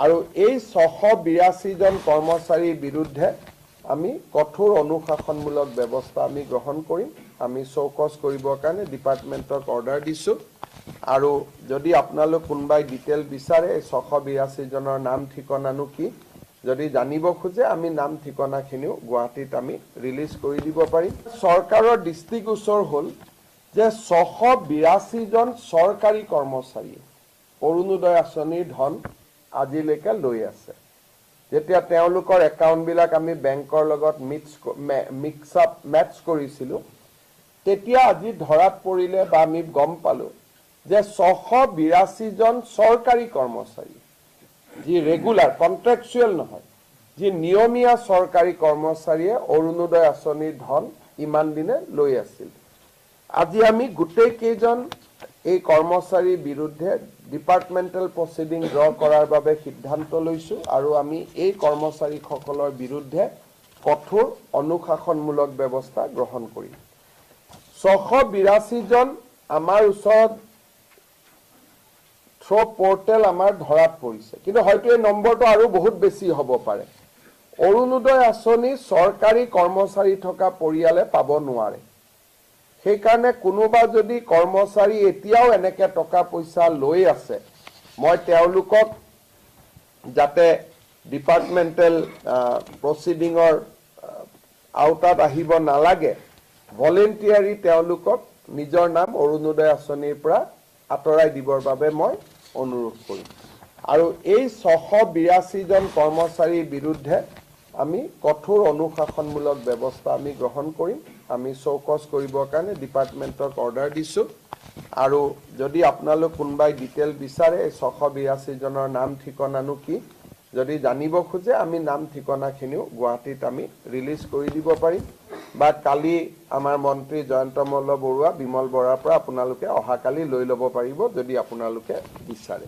আৰু এই 682 জন কৰ্মচাৰীৰ বিৰুদ্ধে আমি কঠোৰ অনুশাসনমূলক ব্যৱস্থা আমি গ্ৰহণ কৰিম। আমি চৌকছ কৰিবৰ কাৰণে ডিপাৰ্টমেণ্টক অৰ্ডাৰ দিছোঁ। আৰু যদি আপোনালোক কোনোবাই ডিটেইল বিচাৰে 682 জনৰ নাম ঠিকনানো কি যদি জানিব খোজে আমি নাম ঠিকনাখিনিও গুৱাহাটীত আমি ৰিলিজ কৰি দিব পাৰিম। চৰকাৰৰ দৃষ্টিগোচৰ হ'ল যে 682 জন চৰকাৰী কৰ্মচাৰী অৰুণোদয় আঁচনিৰ ধন আজিলৈকে লৈ আছে। যেতিয়া তেওঁলোকৰ একাউণ্টবিলাক আমি বেংকৰ লগত মেটচ কৰিছিলোঁ তেতিয়া আজি ধৰাত পৰিলে বা আমি গম পালোঁ যে 682 জন চৰকাৰী কৰ্মচাৰী যি ৰেগুলাৰ কন্ট্ৰেকচুৱেল নহয়, যি নিয়মীয়া চৰকাৰী কৰ্মচাৰীয়ে অৰুণোদয় আঁচনিৰ ধন ইমান দিনে লৈ আছিল। আজি আমি গোটেই কেইজন এই কৰ্মচাৰীৰ বিৰুদ্ধে ডিপাৰ্টমেণ্টেল প্ৰচিডিং ড্ৰ কৰাৰ বাবে সিদ্ধান্ত লৈছোঁ আৰু আমি এই কৰ্মচাৰীসকলৰ বিৰুদ্ধে কঠোৰ অনুশাসনমূলক ব্যৱস্থা গ্ৰহণ কৰিম। 682 জন আমাৰ ওচৰত থ্ৰ' পৰ্টেল আমাৰ ধৰাত পৰিছে, কিন্তু হয়তো এই নম্বৰটো আৰু বহুত বেছি হ'ব পাৰে। অৰুণোদয় আঁচনি চৰকাৰী কৰ্মচাৰী থকা পৰিয়ালে পাব নোৱাৰে। সেইকাৰণে কোনোবা যদি কৰ্মচাৰী এতিয়াও এনেকৈ টকা পইচা লৈ আছে, মই তেওঁলোকক যাতে ডিপাৰ্টমেণ্টেল প্ৰচিডিঙৰ আওতাত আহিব নালাগে, ভলেণ্টিয়াৰী তেওঁলোকক নিজৰ নাম অৰুণোদয় আঁচনিৰ পৰা আঁতৰাই দিবৰ বাবে মই অনুৰোধ কৰিম। আৰু এই 682 জন কৰ্মচাৰীৰ বিৰুদ্ধে আমি কঠোৰ অনুশাসনমূলক ব্যৱস্থা আমি গ্ৰহণ কৰিম। আমি চৌকছ কৰিবৰ কাৰণে ডিপাৰ্টমেণ্টক অৰ্ডাৰ দিছোঁ। আৰু যদি আপোনালোক কোনোবাই ডিটেইল বিচাৰে 682 জনৰ নাম ঠিকনানো কি যদি জানিব খোজে আমি নাম ঠিকনাখিনিও গুৱাহাটীত আমি ৰিলিজ কৰি দিব পাৰিম। বা কালি আমাৰ মন্ত্ৰী জয়ন্ত মল্ল বৰুৱা, বিমল বৰাৰ পৰা আপোনালোকে অহাকালি লৈ ল'ব পাৰিব যদি আপোনালোকে বিচাৰে।